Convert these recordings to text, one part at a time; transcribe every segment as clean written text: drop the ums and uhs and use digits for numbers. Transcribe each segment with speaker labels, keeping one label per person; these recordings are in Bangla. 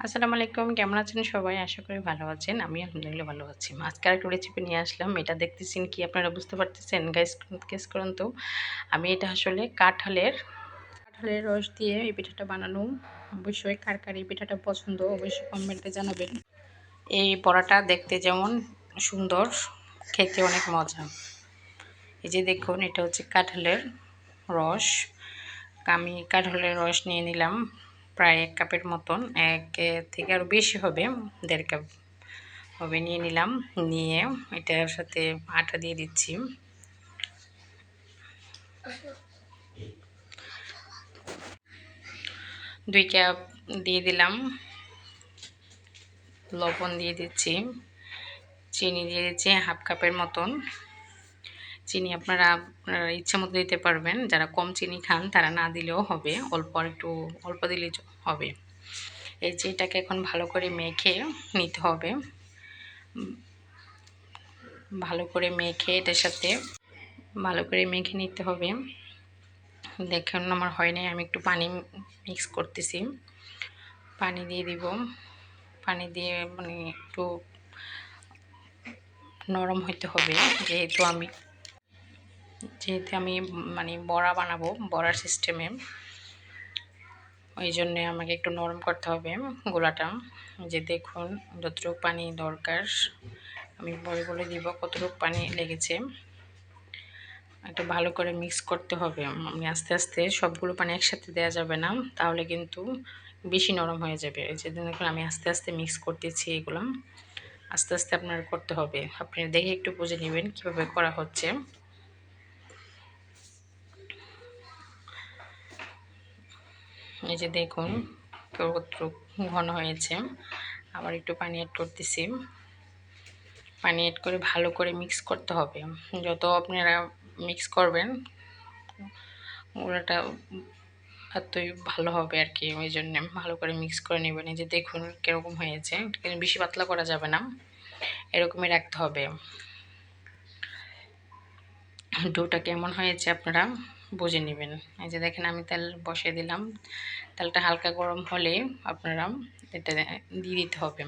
Speaker 1: আসসালামু আলাইকুম, কেমন আছেন সবাই? আশা করি ভালো আছেন। আমি আলহামদুলিল্লাহ ভালো আছি। আজকে আরেকটা রেসিপি নিয়ে আসলাম। এটা দেখতেছেন কি আপনারা বুঝতে পারতেছেন? গাইস গেস করুন তো। আমি এটা আসলে কাঁঠালের রস দিয়ে এই পিঠাটা বানানো। অবশ্যই কার কার এই পিঠাটা পছন্দ অবশ্যই কমেন্টে জানাবেন। এই বড়াটা দেখতে যেমন সুন্দর, খেতে অনেক মজা। এই যে দেখুন, এটা হচ্ছে কাঁঠালের রস। আমি কাঁঠালের রস নিয়ে নিলাম প্রায় 1 কাপের মতন। 1 থেকে আরও বেশি হবে, 1.5 কাপ হবে নিয়ে নিলাম। নিয়ে এটার সাথে আটা দিয়ে দিচ্ছি। দুই কাপ দিয়ে দিলাম। লবণ দিয়ে দিচ্ছি। চিনি দিয়ে দিচ্ছি 1/2 কাপের মতন। চিনি আপনারা আপনার ইচ্ছা মতো দিতে পারবেন। যারা কম চিনি খান তারা না দিলেও হবে, অল্প দিলেই হবে। এই যে এটাকে এখন ভালো করে মেখে নিতে হবে। ভালো করে মেখে এটার সাথে ভালো করে মেখে নিতে হবে। দেখুন আমার হয় নাই, আমি একটু পানি মিক্স করতেছি। পানি দিয়ে দিব। পানি দিয়ে মানে একটু নরম হইতে হবে, যেহেতু আমি মানে বড়া বানাবো, বড়ার সিস্টেমে, ওই জন্যে আমাকে একটু নরম করতে হবে গোলাটা। যে দেখুন যতটুকু পানি দরকার আমি বলে বলে দিব কতটুকু পানি লেগেছে। একটু ভালো করে মিক্স করতে হবে। আমি আস্তে আস্তে সবগুলো পানি একসাথে দেওয়া যাবে না, তাহলে কিন্তু বেশি নরম হয়ে যাবে। এই যে দেখুন আমি আস্তে আস্তে মিক্স করতেছি। এগুলো আস্তে আস্তে আপনার করতে হবে। আপনি দেখে একটু বুঝে নেবেন কীভাবে করা হচ্ছে। এই যে দেখুন কতটুকু ঘন হয়েছে। আবার একটু পানি অ্যাড করতেছি। পানি অ্যাড করে ভালো করে মিক্স করতে হবে। যত আপনারা মিক্স করবেন ওটা এতই ভালো হবে আর কি, ওই জন্য ভালো করে মিক্স করে নেবেন। এই যে দেখুন কীরকম হয়েছে। বেশি পাতলা করা যাবে না, এরকমই রাখতে হবে। ডোটা কেমন হয়েছে আপনারা বুঝে নেবেন। এই যে দেখেন আমি তেল বসিয়ে দিলাম। তেলটা হালকা গরম হলে আপনারা এটা দিয়ে দিতে হবে।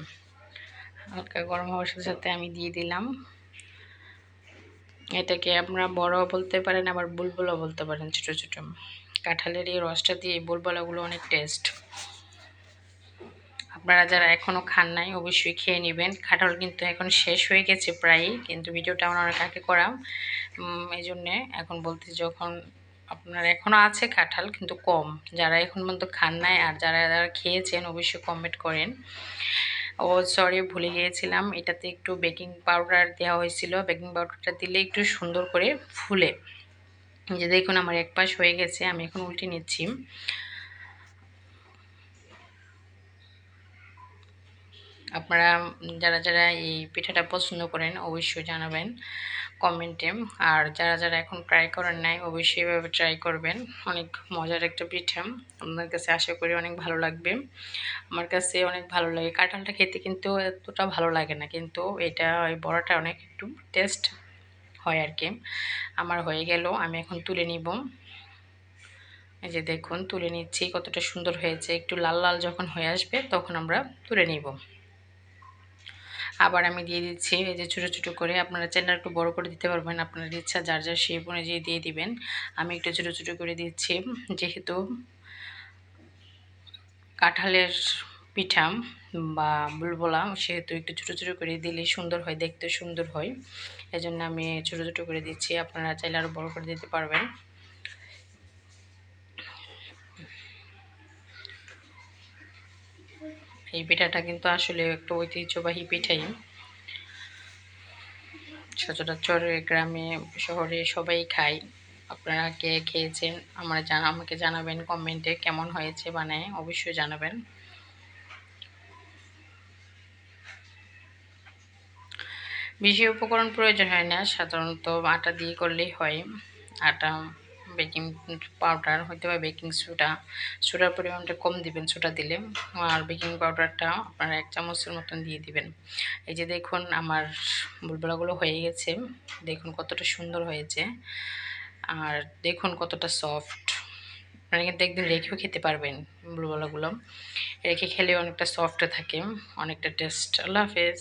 Speaker 1: হালকা গরম হওয়ার সাথে সাথে আমি দিয়ে দিলাম। এটাকে আপনারা বড় বলতে পারেন, আবার বুলবুলও বলতে পারেন, ছোট ছোট। কাঁঠালের এই রসটা দিয়ে বুলবুলাগুলো অনেক টেস্ট। আপনারা যারা এখনও খান নাই অবশ্যই খেয়ে নেবেন। কাঁঠাল কিন্তু এখন শেষ হয়ে গেছে প্রায়, কিন্তু ভিডিওটা আমার অনেক আগে করা, এই জন্যে এখন বলতে, যখন আপনার এখনও আছে কাঁঠাল কিন্তু কম, যারা এখন পর্যন্ত খান নাই আর যারা যারা খেয়েছেন অবশ্যই কমেন্ট করেন। ও সরি, ভুলে গিয়েছিলাম, এটাতে একটু বেকিং পাউডার দেওয়া হয়েছিল। বেকিং পাউডারটা দিলে একটু সুন্দর করে ফুলে। যে দেখুন আমার এক পাশ হয়ে গেছে, আমি এখন উল্টে নিচ্ছি। আপনারা যারা যারা এই পিঠাটা পছন্দ করেন অবশ্যই জানাবেন কমেন্টে। আর যারা যারা এখন ট্রাই করেন নাই অবশ্যই এভাবে ট্রাই করবেন। অনেক মজার একটা পিঠা, আপনার কাছে আশা করি অনেক ভালো লাগবে। আমার কাছে অনেক ভালো লাগে। কাঁঠালটা খেতে কিন্তু এতটা ভালো লাগে না, কিন্তু এটা ওই বড়াটা অনেক একটু টেস্ট হয় আর কি। আমার হয়ে গেল, আমি এখন তুলে নিব। এই যে দেখুন তুলে নিচ্ছি, কতটা সুন্দর হয়েছে। একটু লাল লাল যখন হয়ে আসবে তখন আমরা তুলে নিব। আবার আমি দিয়ে দিচ্ছি এই যে ছোটো ছোটো করে। আপনারা চাইলে একটু বড় করে দিতে পারবেন, আপনার ইচ্ছা, যার যার শেপ অনুযায়ী দিয়ে দিবেন। আমি একটু ছোটো ছোটো করে দিচ্ছি, যেহেতু কাঁঠালের পিঠা বা বুলবুলা, সেহেতু একটু ছোটো ছোটো করে দিলে সুন্দর হয়, দেখতে সুন্দর হয়। এজন্য আমি ছোটো ছোটো করে দিচ্ছি। আপনারা চাইলে আরও বড় করে দিতে পারবেন। এই পিঠাটা কিন্তু আসলে একটা ঐতিহ্যবাহী পিঠাই। সচরাচর গ্রামে শহরে সবাই খায়। আপনারা কে খেয়েছেন আমাকে জানাবেন কমেন্টে, কেমন হয়েছে বানায় অবশ্যই জানাবেন। বেশি উপকরণ প্রয়োজন হয় না, সাধারণত আটা দিয়ে করলেই হয়। আটা, বেকিং পাউডার হয়তো বা বেকিং সোডার পরিমাণটা কম দিবেন সোডা দিলে, আর বেকিং পাউডারটা আপনারা 1 চামচের মতন দিয়ে দিবেন। এই যে দেখুন আমার বুলবুলাগুলো হয়ে গেছে, দেখুন কতটা সুন্দর হয়েছে, আর দেখুন কতটা সফট। আপনারা কিন্তু একদিন রেখেও খেতে পারবেন বলাগুলো। রেখে খেলে অনেকটা সফট থাকে, অনেকটা টেস্ট। আল্লাহ হাফেজ।